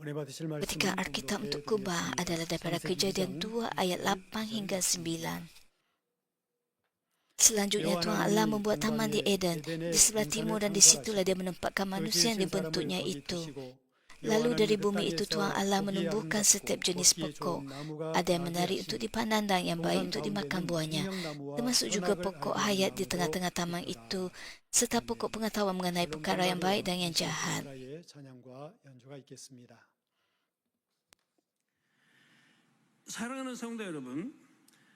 Ketika Alkitab untuk Kubah adalah daripada Kejadian 2 ayat 8 hingga 9. Selanjutnya Tuhan Allah membuat taman di Eden di sebelah timur dan di situlah dia menempatkan manusia yang dibentuknya itu. Lalu dari bumi itu Tuhan Allah menumbuhkan setiap jenis pokok. Ada yang menarik untuk dipandang dan yang baik untuk dimakan buahnya. Termasuk juga pokok hayat di tengah-tengah taman itu, serta pokok pengetahuan mengenai perkara yang baik dan yang jahat. 사랑하는 성도 여러분,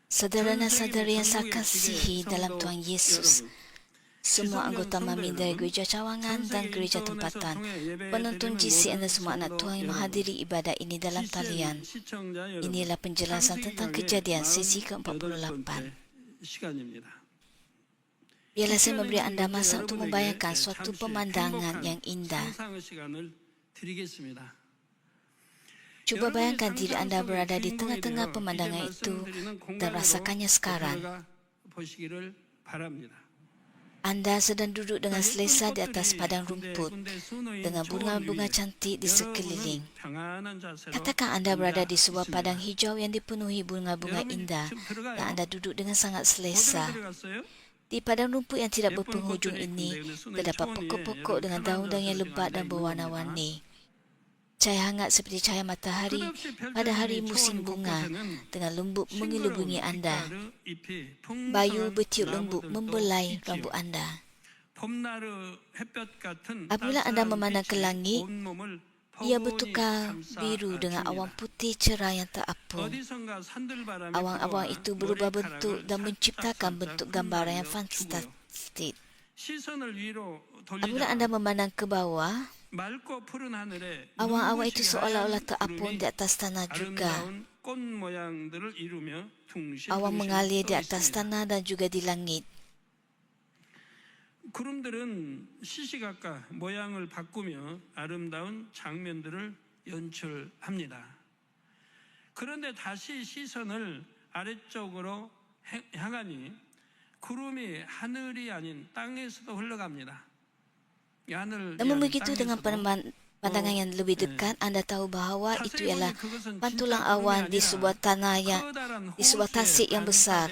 Saudara dan saudari yang saya kasihi dalam Tuhan Yesus, semua anggota Mami dari Gereja Cawangan dan Gereja Tempatan, penonton GC dan semua anak Tuhan yang menghadiri ibadah ini dalam talian. Inilah penjelasan tentang Kejadian sesi ke-48. Biarlah saya memberi anda masa untuk membayangkan suatu pemandangan yang indah. Coba bayangkan diri anda berada di tengah-tengah pemandangan itu dan rasakannya sekarang. Anda sedang duduk dengan selesa di atas padang rumput dengan bunga-bunga cantik di sekeliling. Katakan anda berada di sebuah padang hijau yang dipenuhi bunga-bunga indah dan anda duduk dengan sangat selesa. Di padang rumput yang tidak berpenghujung ini, terdapat pokok-pokok dengan daun-daun yang lebat dan berwarna-warni. Cahaya hangat seperti cahaya matahari pada hari musim bunga dengan lembut mengelubungi anda. Bayu bertiup lembut membelai rambut anda. Apabila anda memandang ke langit, ia bertukar biru dengan awan putih cerah yang terapung. Awan-awan itu berubah bentuk dan menciptakan bentuk gambaran yang fantastik. Apabila anda memandang ke bawah, awan-awan itu seolah-olah terapung di atas tanah juga. Awan mengalir di atas tanah dan juga di langit. 구름들은 시시각각 모양을 바꾸며 아름다운 장면들을 연출합니다. 그런데 다시 시선을 아래쪽으로 향하니 구름이 하늘이 아닌 땅에서도 흘러갑니다. Namun begitu dengan pandangan yang lebih dekat, anda tahu bahawa itu ialah pantulan awan di sebuah tanah di sebuah tasik yang besar.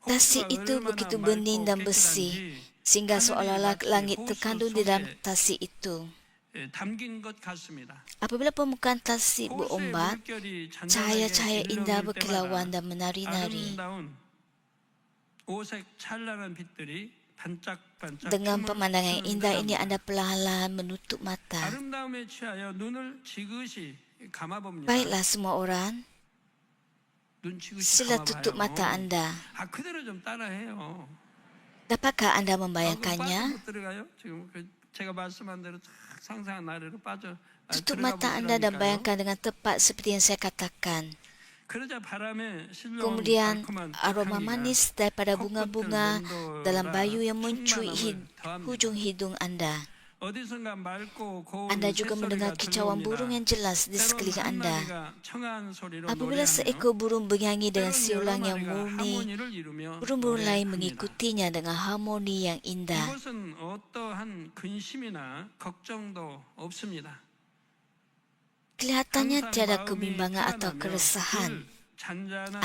Tasik itu begitu bening dan bersih, sehingga seolah-olah langit terkandung di dalam tasik itu. Apabila permukaan tasik berombak, cahaya-cahaya indah berkilauan dan menari-nari. Dengan pemandangan yang indah ini, anda perlahan-lahan menutup mata. Baiklah semua orang, sila tutup mata anda. Dapatkah anda membayangkannya? Tutup mata anda dan bayangkan dengan tepat seperti yang saya katakan. Kemudian aroma manis daripada bunga-bunga dalam bayu yang mencuit hujung hidung anda. Anda juga mendengar kicauan burung yang jelas di sekeliling anda. Apabila seekor burung bernyanyi dengan siulang yang murni, burung-burung lain mengikutinya dengan harmoni yang indah. Kelihatannya tiada kebimbangan atau keresahan.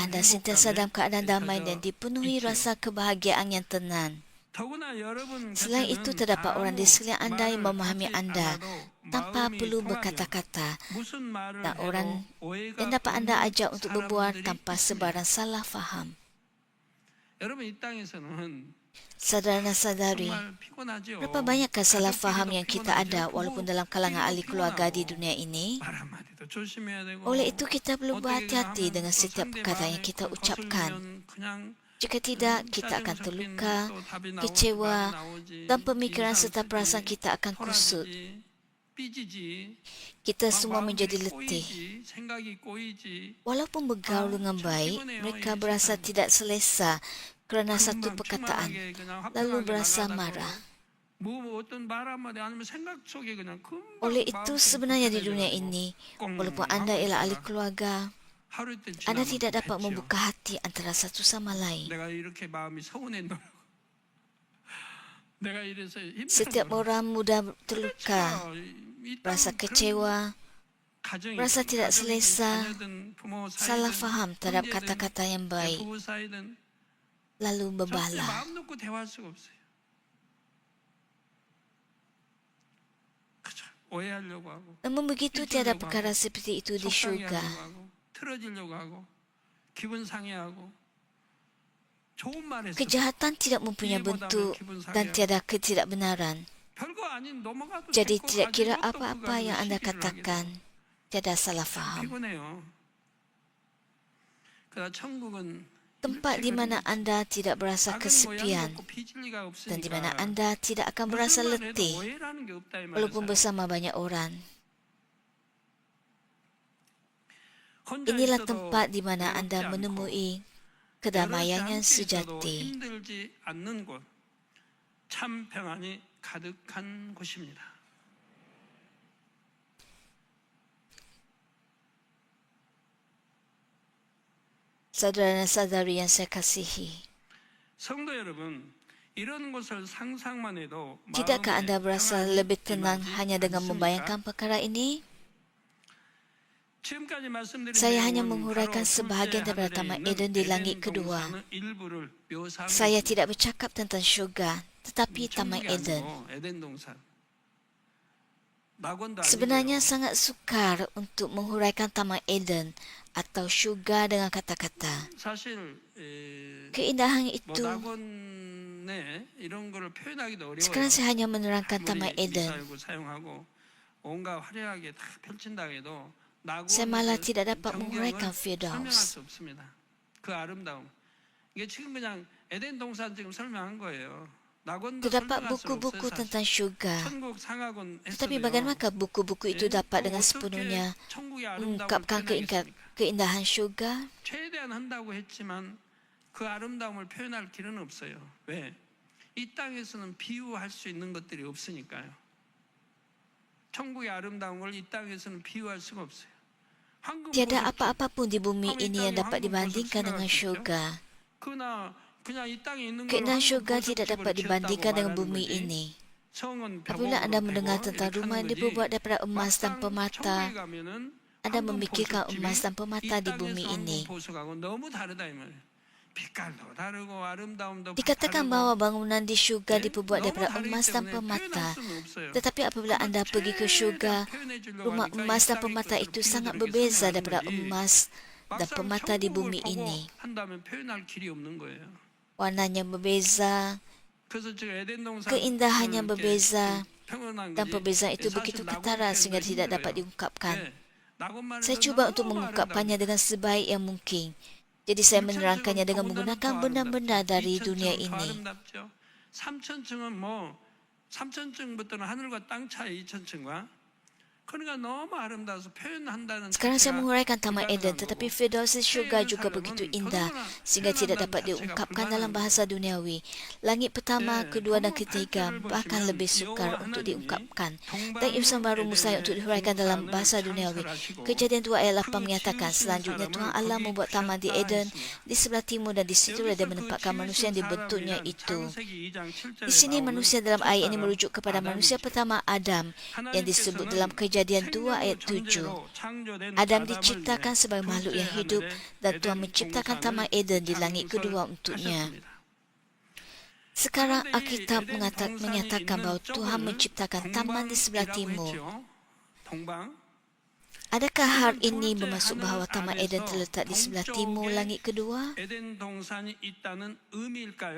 Anda sentiasa dalam keadaan damai dan dipenuhi rasa kebahagiaan yang tenang. Selain itu, terdapat orang di sekeliling anda yang memahami anda tanpa perlu berkata-kata, dan orang yang dapat anda ajak untuk berbual tanpa sebarang salah faham. Saudara dan saudari, berapa banyakkah salah faham yang kita ada walaupun dalam kalangan ahli keluarga di dunia ini? Oleh itu, kita perlu berhati-hati dengan setiap perkataan yang kita ucapkan. Jika tidak, kita akan terluka, kecewa, dan pemikiran serta perasaan kita akan kusut. Kita semua menjadi letih. Walaupun bergaul dengan baik, mereka berasa tidak selesa kerana satu perkataan, lalu berasa marah. Oleh itu, sebenarnya di dunia ini, walaupun anda ialah ahli keluarga, anda tidak dapat membuka hati antara satu sama lain. 내가 이래서 Setiap orang mudah terluka, 이 rasa 땅은 kecewa, 가정이든 rasa tidak 가족이든 selesa, 자녀든 부모 salah 사이든 faham terhadap 형제든 kata-kata yang baik, 부부 사이든 lalu 절대 berbala. 마음 놓고 대화할 수가 없어요. 그죠? 오해하려고 하고 Namun begitu tiada perkara seperti itu di syurga. 속상해하려고 하고 틀어지려고 하고 기분 상해하고 좋은 말에서 Kejahatan tidak mempunyai bentuk dan tiada ketidakbenaran. 별거 아닌 넘어가도 Jadi 됐고 tidak kira 가지고 또 apa-apa 그거 yang anda 가지고 시비를 하게 katakan, 돼요. tiada salah 참 faham. 피곤해요. 그러나 천국은 Tempat di mana anda tidak berasa 작은 모양이 kesepian 없고 비질리가 dan di mana 없으니까 anda tidak akan berasa 무슨 말 해도 letih 오해라는 게 없다 이 walaupun 말이에요. bersama banyak orang. 혼자 Inilah 있어도 tempat di mana 외롭지 anda 않고 menemui 여럿이 kedamaian yang 함께 있어도 sejati. 힘들지 않는 곳, 참 평안이 가득한 곳입니다. Saudara dan saudari yang saya kasihi, 성도 여러분, 이런 곳을 상상만 해도 tidakkah anda 마음에 berasa 평안이 lebih tenang 임하지 hanya dengan 않습니까? membayangkan perkara ini? 지금까지 말씀드린 Saya hanya 내용은 menguraikan 바로 sebahagian 둘째 daripada 하늘에 taman 있는 Eden di langit 에덴 kedua. 동산의 일부를 묘사하고 Saya 있습니다. tidak bercakap tentang syurga, tetapi taman 천국이 Eden. 아니고 에덴 동산. 낙원도 Sebenarnya 아니고요. sangat sukar untuk menguraikan taman Eden atau syurga dengan kata-kata. 사실 Keindahan 뭐 itu, 낙원에 이런 거를 표현하기도 어려워요. sekarang saya hanya menerangkan taman 아무리 Eden. 미사일고 사용하고 온갖 화려하게 다 펼친다 해도 Saya malah 낙원의 tidak dapat 전경을 menguraikan 설명할 Firdaus. 수 없습니다. 그 아름다움. 이게 지금 그냥 에덴 동산 지금 설명한 거예요. 낙원도 Terdapat 설명할 수 없어요. buku-buku 사실. tentang syurga. 천국 상하곤 Tetapi 했어도요. bagaimanakah buku-buku itu dapat dengan 어떻게 sepenuhnya 천국의 아름다움을 mengungkapkan 표현하겠습니까? keindahan syurga? 최대한 한다고 했지만 그 아름다움을 표현할 길은 없어요. 왜? 이 땅에서는 비유할 수 있는 것들이 없으니까요. 천국의 아름다운 걸 이 땅에서는 비유할 수가 없어요. 황금 Tiada 보석처럼. apa-apa pun di bumi ini yang dapat dibandingkan dengan syurga. 그러나 그냥 이 땅에 있는 걸 Keindahan 황금 syurga tidak 보석집을 dapat dibandingkan 지었다고 dengan 말하는 bumi 거지. ini. 성은 Apabila anda mendengar tentang rumah yang dibuat daripada emas dan permata, anda memikirkan emas dan permata di bumi ini. 너무 다르다 이 말이에요. 빛깔도 다르고 아름다움도 Dikatakan 다르고. bahawa bangunan di syurga 네? diperbuat 너무 daripada 다르기 emas dan 때문에 permata. 표현할 수는 없어요. Tetapi apabila anda pergi ke syurga, rumah emas dan permata itu sangat berbeza daripada emas dan permata di bumi ini. 한다면 표현할 길이 없는 거예요. Warnanya berbeza, 그래서 지금 에덴 동산 keindahannya berbeza, 평온한 dan 거지. perbezaan itu 사실 begitu 낙원 ketara sehingga 표현도 tidak dapat 힘들어요. diungkapkan. 네. 낙원만 Saya 해도 cuba untuk 너무 mengungkapkannya 아름답고. dengan sebaik yang mungkin. Jadi saya menerangkannya dengan menggunakan benda-benda dari dunia ini. 3천층은 뭐 3천층부터는 하늘과 땅 차이 2천층과 그러니까 너무 아름다워서 표현한다는 Sekarang saya 자체가 menguraikan Taman 불가능한 Eden, 거고. tetapi Firdaus syurga juga 사람은 begitu 더더구나 indah sehingga tidak dapat 표현한다는 diungkapkan 자체가 dalam 불가능한 bahasa duniawi. Langit pertama, 네, kedua dan 동방 ketiga 팔자를 bahkan 보시면 lebih sukar 여호와 untuk 하나님이 diungkapkan. 동방으로 Dan Ibsan baru mustahil untuk 에덴의 dihuraikan dalam 동산을 bahasa duniawi. 창설하시고 Kejadian 2 ayat 8 그 menyatakan, 지으신 selanjutnya Tuhan 사람을 Allah 거기 membuat taman di 두셨다 Eden 했습니다. di sebelah timur dan di situlah dia 여기서 그 menempatkan manusia yang 지으신 dibentuknya 사람이란 itu. 창세기 2장 7절에 Di sini 나오는 manusia dalam ayat ini 첫 merujuk kepada 사람 manusia 아담이죠. pertama Adam yang disebut dalam Kejadian 2 ayat 7. Adam diciptakan sebagai makhluk yang hidup dan Tuhan menciptakan taman Eden di langit kedua untuknya. Sekarang Alkitab menyatakan bahawa Tuhan menciptakan taman di sebelah timur. Adakah hal ini bermaksud bahawa taman Eden terletak di sebelah timur langit kedua?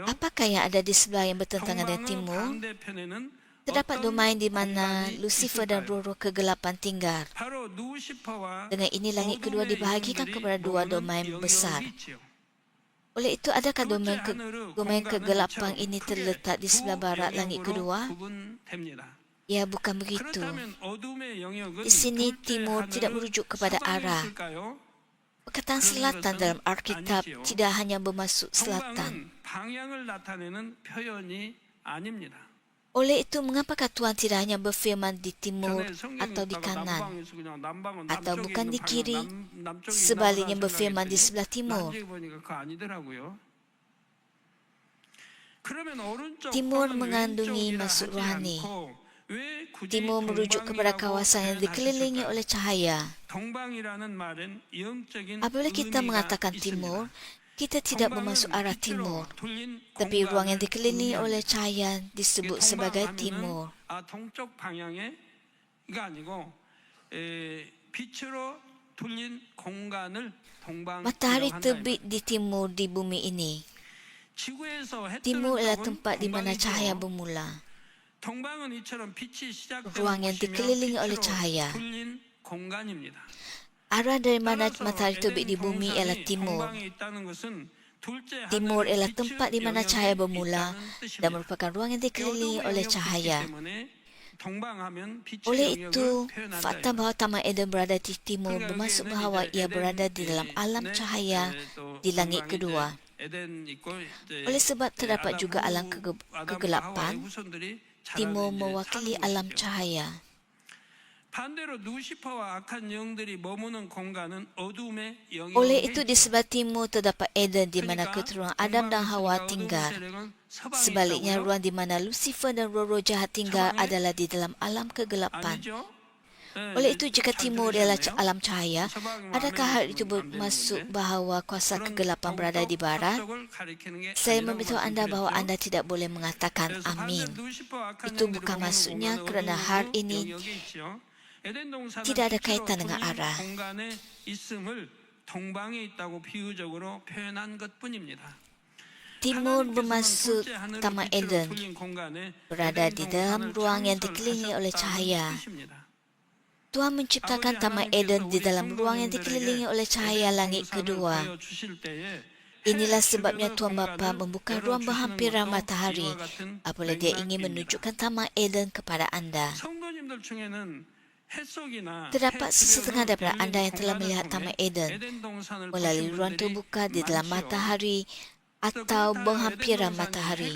Apakah yang ada di sebelah yang bertentangan dengan timur? Terdapat domain di mana Lucifer dan roh-roh kegelapan tinggal. Dengan ini langit kedua dibahagikan kepada dua domain besar. Oleh itu, adakah domain kegelapan ini terletak di sebelah barat langit kedua? Ya, bukan begitu. Di sini timur tidak merujuk kepada arah. Perkataan selatan dalam Alkitab tidak hanya bermaksud selatan. Oleh itu, mengapakah Tuhan tidak hanya berfirman di timur atau di kanan, atau bukan di kiri, sebaliknya berfirman di sebelah timur? 그러면 오른쪽 Timur 혹은 mengandungi 왼쪽이라 maksud 하지 rohani. 않고 왜 굳이 Timur merujuk kepada 동방이라고 kawasan yang dikelilingi 표현하셨을까요? oleh cahaya. 동방이라는 말은 영적인 Apabila kita 의미가 mengatakan 있습니다. timur, kita tidak bermaksud arah timur, tapi ruang yang dikelilingi oleh cahaya disebut sebagai timur. 동쪽 방향에가 아니고 빛으로 돌린 공간을 동방이라고 Matahari 한다. terbit di timur di bumi ini. 지구에서 해 Timur 뜨는 ialah 쪽은 tempat di mana cahaya 동방이죠. bermula. 동방은 이처럼 빛이 시작되는 Ruang yang 곳이며 dikelilingi oleh 빛으로 cahaya. 돌린 공간입니다. Arah dari mana 따라서 matahari terbit di 에덴 bumi ialah 동산이 timur. 동방에 있다는 것은 둘째 Timur 하늘의 ialah 빛의 tempat di mana 영역에 cahaya bermula 있다는 뜻입니다. dan merupakan ruang yang dikelilingi 어둠의 oleh 영역이 cahaya. 있기 때문에 동방하면 빛의 Oleh 영역을 itu, 표현한다. fakta bahawa Taman Eden berada di timur 그러니까 bermaksud 여기에는 bahawa 이제 ia berada di dalam alam 에덴의 cahaya 또 di langit 동방이 kedua. 이제 에덴 있고 이제 Oleh sebab terdapat juga alam 아담과 하와의 kegelapan, 후손들이 timur 자라는 이제 mewakili 사는 alam 곳이죠. cahaya. 반대로 누시퍼와 악한 영들이 머무는 공간은 어둠의 Oleh 영역에 itu di sebelah timur terdapat Eden di mana keturunan Adam dan Hawa tinggal. Sebaliknya, ruang di mana Lucifer dan roh-roh jahat tinggal adalah di dalam alam kegelapan. Oleh itu, jika timur ialah alam cahaya, adakah hal itu bermaksud bahawa kuasa kegelapan berada di barat? Saya memberitahu anda bahawa anda tidak boleh mengatakan amin. Itu bukan maksudnya kerana hal ini tidak ada kaitan dengan arah. Timur bermaksud Taman Eden berada di dalam ruang yang dikelilingi oleh cahaya. Tuhan menciptakan Taman Eden di dalam ruang yang dikelilingi oleh cahaya langit kedua. Inilah sebabnya Tuhan Bapa membuka ruang berhampiran matahari apabila dia ingin menunjukkan Taman Eden kepada anda. Terdapat sesetengah daripada anda yang telah melihat Taman Eden melalui ruang terbuka di dalam matahari atau berhampiran matahari.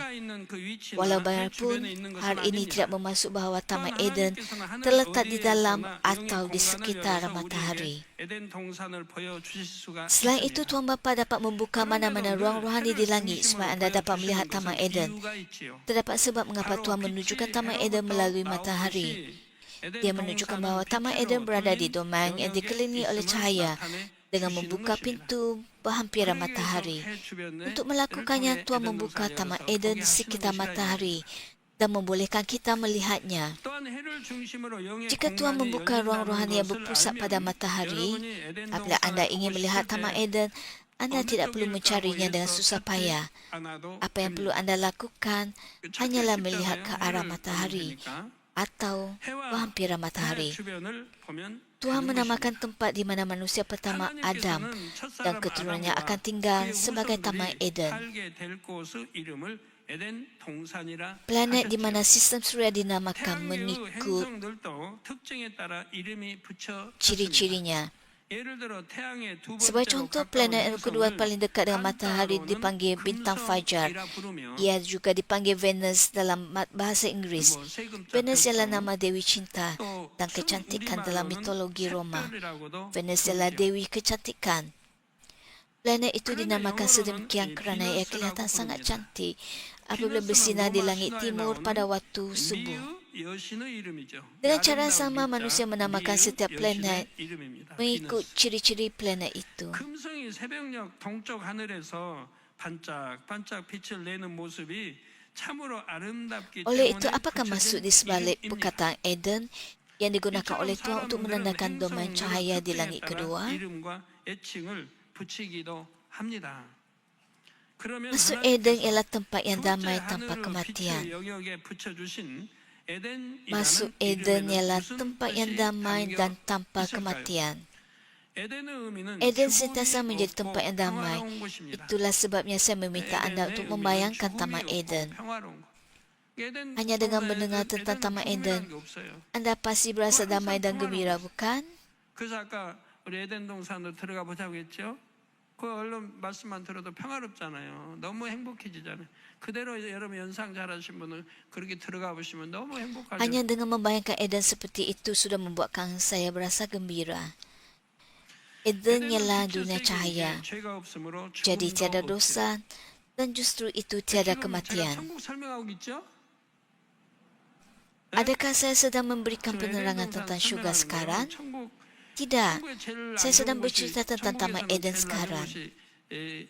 Walau bagaimanapun, hal ini tidak bermaksud bahawa Taman Eden terletak di dalam atau di sekitar matahari. Selain itu, Tuhan Bapa dapat membuka mana-mana ruang rohani di langit supaya anda dapat melihat Taman Eden. Terdapat sebab mengapa Tuhan menunjukkan Taman Eden melalui matahari. Dia menunjukkan bahawa Taman Eden berada di domain yang dikelilingi oleh cahaya dengan membuka pintu berhampiran matahari. Untuk melakukannya, Tuhan membuka Taman Eden di sekitar matahari dan membolehkan kita melihatnya. Jika Tuhan membuka ruang rohani yang berpusat pada matahari, apabila anda ingin melihat Taman Eden, anda tidak perlu mencarinya dengan susah payah. Apa yang perlu anda lakukan hanyalah melihat ke arah matahari atau berhampiran matahari. Tuhan menamakan tempat di mana manusia pertama Adam dan keturunannya akan tinggal sebagai Taman Eden. Planet di mana sistem suria dinamakan mengikut ciri-cirinya. Sebagai contoh, planet yang kedua paling dekat dengan matahari dipanggil bintang fajar. Ia juga dipanggil Venus dalam bahasa Inggeris. Venus ialah nama Dewi Cinta dan kecantikan dalam mitologi Roma. Venus ialah Dewi kecantikan. Planet itu dinamakan sedemikian kerana ia kelihatan sangat cantik apabila bersinar di langit timur pada waktu subuh. Dengan cara yang sama, manusia menamakan setiap planet mengikut ciri-ciri planet itu. Oleh itu, apakah maksud di sebalik perkataan Eden yang digunakan oleh Tuhan untuk menandakan domain cahaya di langit kedua? Maksud Eden ialah tempat yang damai tanpa kematian. Maksud Eden ialah tempat yang damai dan tanpa kematian. Eden sentiasa menjadi tempat yang damai. Itulah sebabnya saya meminta anda untuk membayangkan Taman Eden. Hanya dengan mendengar tentang Taman Eden, anda pasti berasa damai dan gembira, bukan? 그 얼른 말씀만 들어도 평화롭잖아요. 너무 행복해지잖아요. 그대로 여러분 연상 잘하신 분은 그렇게 들어가 보시면 너무 행복하죠. Hanya dengan membayangkan Eden seperti itu sudah membuatkan saya berasa gembira. Eden ialah dunia cahaya. Jadi tiada dosa, Dan justru itu tiada 지금 제가 kematian. 천국 설명하고 있죠? Adakah saya sedang memberikan 지금 penerangan 에덴 tentang 동산 syurga 설명하는 sekarang? 거예요. 천국 Tidak. 천국의 제일 Saya 안 sedang 좋은 곳이 bercerita tentang Taman 천국에서는 Eden 제일 안 좋은 sekarang. 곳이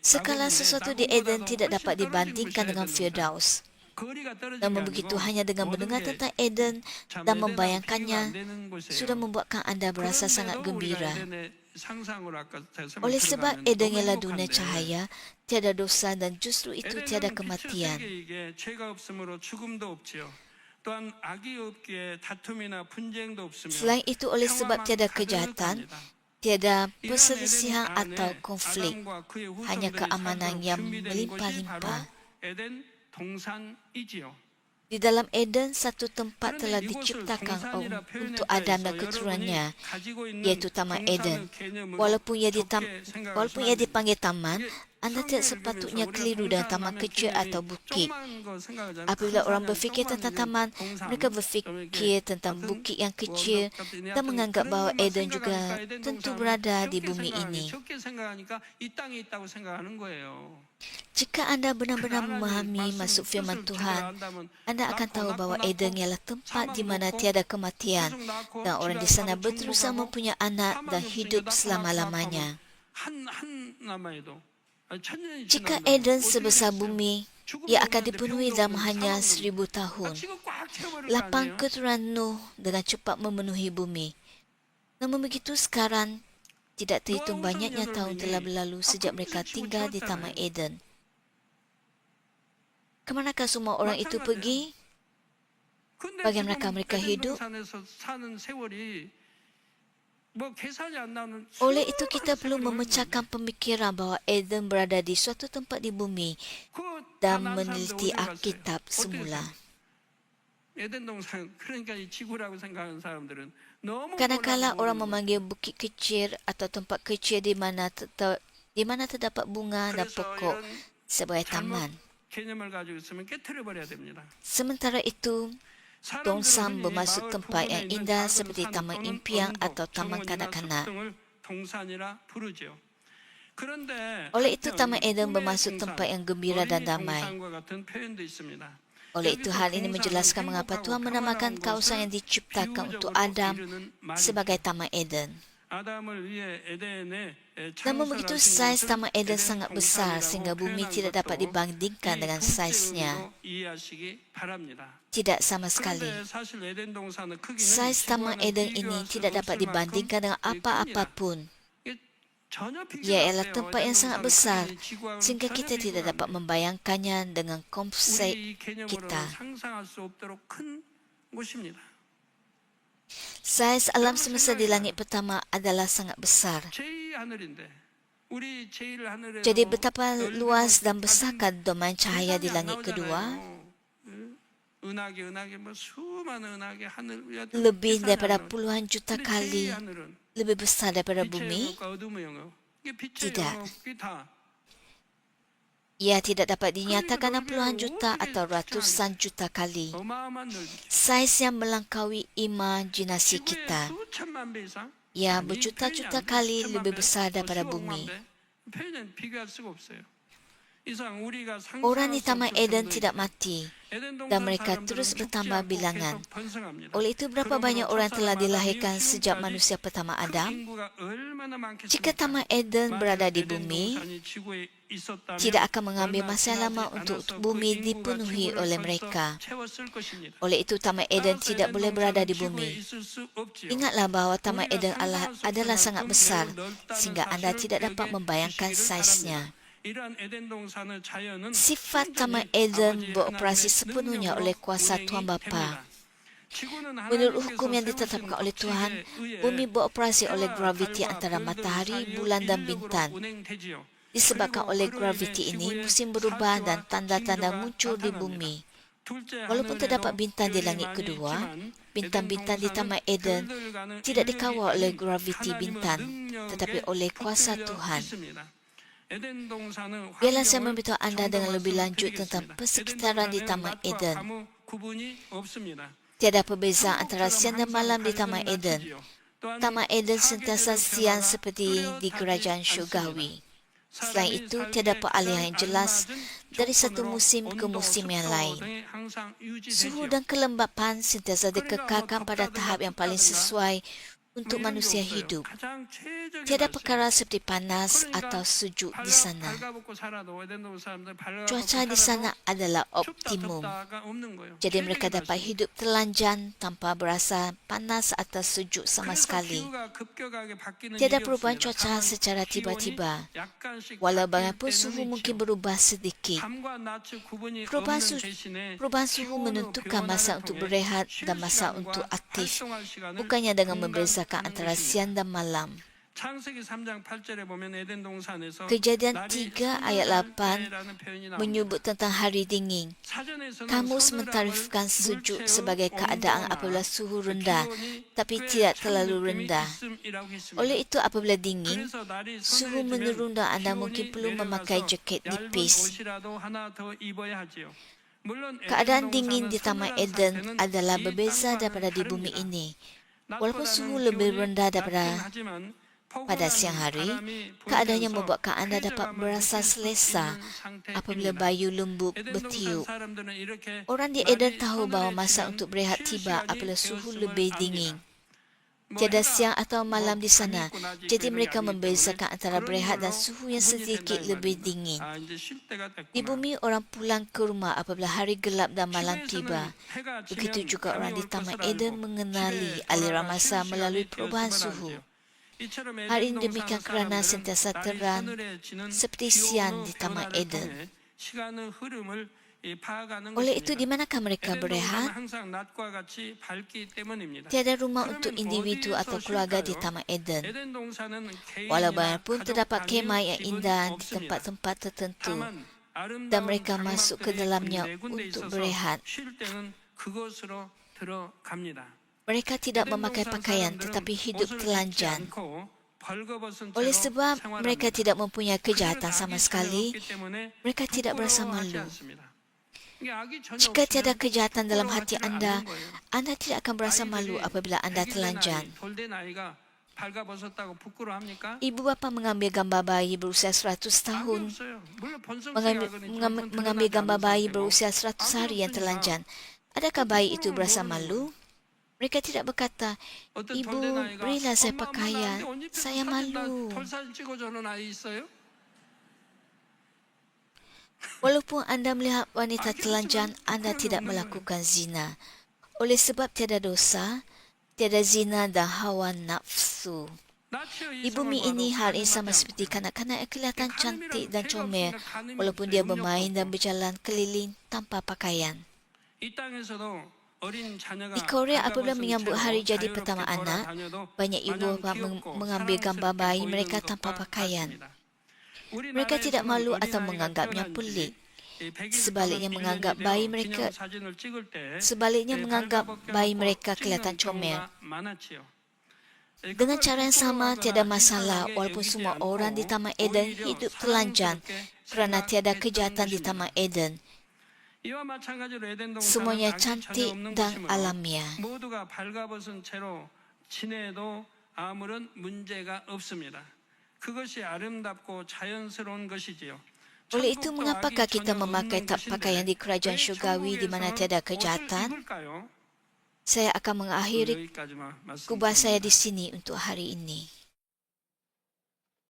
Segala 낙원인데 sesuatu di Eden 낙원보다도 tidak 훨씬 dapat 떨어진 dibandingkan 곳이야, dengan 에덴 동산. Firdaus. 거리가 떨어진 게 Namun 아니고 begitu hanya dengan 모든 mendengar 게 tentang Eden 참 dan 에덴하고 비교가 안 membayangkannya 되는 곳이에요. sudah membuatkan anda berasa sangat 그런데도 우리가 gembira. 에덴의 상상으로 아까 제가 Oleh 설명 sebab 들어가면 Eden 너무 ialah dunia 행복한데 cahaya, tiada dosa dan justru itu tiada 에덴은 빛의 kematian. 세계이기에 죄가 없으므로 죽음도 없지요. 또한 악이 없기에 다툼이나 분쟁도 없으며 Selain itu oleh sebab 평화만 tiada kejahatan, 가득합니다. tiada 이런 perselisihan 에덴 atau 안에 konflik, 아담과 그의 hanya 후손들이 keamanan 살도록 yang 준비된 곳이 바로 melimpah-limpah. 에덴 동산이지요. Di dalam Eden, satu tempat 그런데 telah 이곳을 diciptakan 동산이라 untuk 표현했다 Adam 해서 dan keturunannya, 여러분이 가지고 있는 yaitu Taman Eden. 동산의 개념으로 Walaupun ia 좁게 생각하시면 walaupun ia 안 됩니다. dipanggil taman, 이게 anda 성경을 tidak 읽으면서 sepatutnya 우리가 keliru dengan 동산 taman 하면 kecil 굉장히 atau bukit. 조그만 거 생각하잖아요. Apabila 큰 orang 산이 berfikir 조그만 tentang 이제 taman, 동산, mereka 좀 berfikir 이렇게 tentang 같은 bukit yang 뭐 kecil 같은 dan 하여튼 menganggap 그런 bahawa 것만 Eden juga 생각하니까 에덴 tentu 동산은 berada di 적게 bumi ini. 적게 생각하니까 이 땅에 있다고 생각하는 거예요. Jika anda benar-benar 하나님의 memahami 말씀 masuk firman 뜻을 제대로 Tuhan, 안다면 anda akan tahu bahawa Eden ialah tempat di mana 사망 tiada 없고 kematian 계속 낳고 dan orang di 집에 sana 가서 berusaha 정복하고 mempunyai anak dan 사망이 hidup 없으니까 selama-lamanya. 한 남아에도 천년이 Jika 지난다면 Eden 어떻게 sebesar 되겠어요? bumi, 죽음도 ia akan 없는데 dipenuhi 병도 dalam 없는데 hanya 사망도 1000 없는데 tahun. 지금 꽉 채워버릴 거 Lapang 아니에요? keturunan Nuh dengan cepat memenuhi bumi. Namun begitu sekarang, tidak terhitung 노아 후손 banyaknya tahun 8명이 telah berlalu sejak mereka 금을 치고 tinggal di Taman 채웠잖아요. Eden. Kemanakah semua orang itu 마찬가지예요. pergi? 근데 Bagaimana 지금 mereka 에덴 hidup? 동산에서 사는 세월이 뭐 계산이 안 나오는 Oleh itu kita 수많은 perlu 세월을 memecahkan pemikiran bahawa Eden berada di suatu tempat di bumi 그다 dan 난 사람들 meneliti 어디 갔어요? Alkitab 어떻게 semula. 살아요? 에덴 동산 그러니까 이 지구라고 생각하는 사람들은 너무 Kadang-kala 몰라서 orang 모르는 거예요. memanggil bukit kecil atau tempat kecil di mana terdapat bunga dan 그래서 pokok 이런 sebagai 잘못 taman. 개념을 가지고 있으면 깨트려 버려야 됩니다. Sementara itu, 사람들은 Dongsan 흔히 bermaksud 마을 tempat yang 부근에 있는 indah 작은 seperti 산 taman 또는 impian 언덕, atau taman 정원이나 kanak-kanak. 숲 등을 동산이라 부르지요. 그런데 Oleh itu, Taman 한편 Eden 꿈의 bermaksud 동산, tempat yang gembira dan 어린이 damai. 동산과 같은 표현도 있습니다. Oleh itu, 여기서 hal ini 동산은 menjelaskan mengapa 행복하고 Tuhan menamakan 평안한 kawasan yang 곳을 diciptakan untuk 비유적으로 Adam 이르는 말이죠. sebagai Taman Eden. 아담을 위해 에덴에 Namun begitu, 창설하신 saiz 것을 Taman Eden 에덴 sangat besar 동산이라고 sehingga bumi 표현한 tidak dapat 것도 dibandingkan 이 dengan 둘째 saiznya. 의미로 이해하시기 바랍니다. Tidak sama sekali. 그런데 사실 에덴 동산의 크기는 Saiz Taman 지구와는 Eden ini 비교할 수 tidak dapat 없을 dibandingkan dengan 만큼 apa-apapun. 이게 전혀 비교가 Ia 안 ialah 돼요. tempat 에덴 yang sangat 동산의 besar 크기는 지구와는 sehingga 전혀 kita 비교가 tidak 안 dapat 돼요. membayangkannya dengan konsep 우리 개념으로는 kita. 상상할 수 없도록 큰 곳입니다. Saiz alam semesta di langit pertama adalah sangat besar. 제2하늘인데 우리 제1하늘에서 Jadi betapa luas dan besarkah domain cahaya di 계산이 안 langit kedua? 나오잖아요. 은하계 뭐 수많은 은하계 하늘 Lebih 계산이 안 daripada 나오죠. puluhan juta 근데 kali 제2하늘은 lebih besar daripada 빛의 bumi. 영역과 어둠의 영역 이게 빛의 Tidak. 영역이 다 Ia tidak dapat dinyatakan dalam puluhan juta atau ratusan juta kali. 어마어마한 넓이죠. Saiz yang melangkaui imajinasi 지구의 kita. 수천만 배 이상 Ia 아니, berjuta-juta 표현이 안 돼. kali 수천만 lebih 배, besar 뭐 daripada 수억만 bumi. 배. 표현은 비교할 수가 없어요. 이상 우리가 Orang di 상상할 수 Taman 없을 Eden 정도의 tidak mati. 에덴 dan 동산 mereka 사람들은 terus 죽지 bertambah 않고 bilangan. 계속 번성합니다. Oleh itu, berapa 그러므로 banyak orang telah 첫사람 dilahirkan 아담 sejak 이후까지 manusia pertama 그 Adam? 인구가 얼마나 많겠습니까? Jika Taman Eden berada di 만약 에덴 bumi, 동산이 지구에 있었다면 tidak akan mengambil 얼마 masa yang 지나지 lama untuk 않아서 bumi 그 인구가 dipenuhi 지구를 oleh 벌써 mereka. 채웠을 것입니다. Oleh itu, Taman Eden 따라서 tidak 에덴 boleh berada 동산은 di 지구에 bumi. 있을 수 없지요. Ingatlah bahawa Taman 우리가 Eden 상상할 수 adalah 없을 sangat 만큼 besar, 매우 넓다는 sehingga anda 사실을 tidak dapat 기억해 membayangkan 주시기를 saiznya. 바랍니다. 이러한 에덴 동산의 자연은 Sifat 완전히 Taman Eden 아버지 beroperasi 하나님의 sepenuhnya 능력으로 oleh kuasa 운행이 Tuhan Bapa. 됩니다. 지구는 Menurut 하나님께서 hukum yang 세우신 ditetapkan oleh Tuhan, 법칙에 의해 bumi beroperasi oleh 해와, graviti 달과 antara 별들 matahari, 사이의 bulan dan 인력으로 bintang. 운행되지요. Disebabkan 그리고 oleh 그로 graviti 인해 ini, 지구의 musim berubah dan 사계와 tanda-tanda 징조가 muncul di 나타납니다. bumi. 둘째 Walaupun terdapat 하늘에도 bintang di 별이 langit 많이 kedua, 있지만 bintang-bintang di 에덴 Taman 동산은 Eden 별들과는 tidak 인력이 dikawal oleh 아닌 graviti 하나님의 bintang, 능력에 tetapi oleh kuasa 붙들려 Tuhan. 있습니다. 에덴 동산은 Biarlah saya 환경을 memberitahu anda 좀 더 dengan lebih lanjut tentang 말씀드리겠습니다. persekitaran di 에덴 Taman 동산에는 Eden. 낮과 밤의 구분이 없습니다. Tiada perbezaan antara siang dan malam di Taman Eden. Taman Eden sentiasa siang seperti di kerajaan syurgawi. Selain itu, tiada peralihan yang jelas dari satu musim ke musim yang lain. Suhu dan kelembapan sentiasa dikekalkan pada tahap yang paling sesuai untuk manusia hidup. Tiada perkara seperti panas atau sejuk di sana. Cuaca di sana adalah optimum. Jadi mereka dapat hidup telanjang tanpa berasa panas atau sejuk sama sekali. Tiada perubahan cuaca secara tiba-tiba. Walau bagaimanapun suhu mungkin berubah sedikit. Perubahan suhu menentukan masa untuk berehat dan masa untuk aktif, bukannya dengan membezakan antara siang dan malam. Kejadian 3 ayat 8 menyebut tentang hari dingin. Kamus mentarifkan sejuk sebagai keadaan apabila suhu rendah, tapi tidak terlalu rendah. Oleh itu, apabila dingin, suhu menurun dan anda mungkin perlu memakai jaket nipis. Keadaan dingin di Taman Eden adalah berbeza daripada di bumi ini. Walaupun suhu lebih rendah daripada pada siang hari, keadaannya membuatkan anda dapat berasa selesa apabila bayu lembut bertiup. Orang di Eden tahu bahawa masa untuk berehat tiba apabila suhu lebih dingin. Tiada siang atau malam di sana, jadi mereka membezakan antara berehat dan suhu yang sedikit lebih dingin. Di bumi, orang pulang ke rumah apabila hari gelap dan malam tiba. Begitu juga orang di Taman Eden mengenali aliran masa melalui perubahan suhu. Hal ini demikian kerana sentiasa terang seperti siang di Taman Eden. Oleh itu, di manakah mereka berehat? Tiada rumah untuk individu atau keluarga di Taman Eden. Walau bagaimanapun terdapat kemah yang indah di tempat-tempat tertentu dan mereka masuk ke dalamnya untuk berehat. Mereka tidak memakai pakaian tetapi hidup telanjang. Oleh sebab mereka tidak mempunyai kejahatan sama sekali, mereka tidak berasa malu. Jika tiada kejahatan dalam hati anda, anda tidak akan berasa malu apabila anda telanjang. Ibu bapa mengambil gambar bayi berusia 100 tahun, mengambil gambar bayi berusia 100 hari yang telanjang. Adakah bayi itu berasa malu? Mereka tidak berkata, "Ibu, berilah saya pakaian, saya malu." Walaupun anda melihat wanita telanjang, anda tidak melakukan zina. Oleh sebab tiada dosa, tiada zina dan hawa nafsu. Di bumi ini, hal ini sama seperti kanak-kanak yang kelihatan cantik dan comel, walaupun dia bermain dan berjalan keliling tanpa pakaian. Di Korea, apabila menyambut hari jadi pertama anak, banyak ibu bapa mengambil gambar bayi mereka tanpa pakaian. Mereka tidak malu atau menganggapnya pelik. Sebaliknya menganggap bayi mereka kelihatan comel. Dengan cara yang sama, tiada masalah walaupun semua orang di Taman Eden hidup telanjang kerana tiada kejahatan di Taman Eden. Semuanya cantik dan alamiah. Oleh itu, mengapakah kita memakai pakaian di kerajaan syurgawi di mana tiada kejahatan? Saya akan mengakhiri khutbah saya di sini untuk hari ini.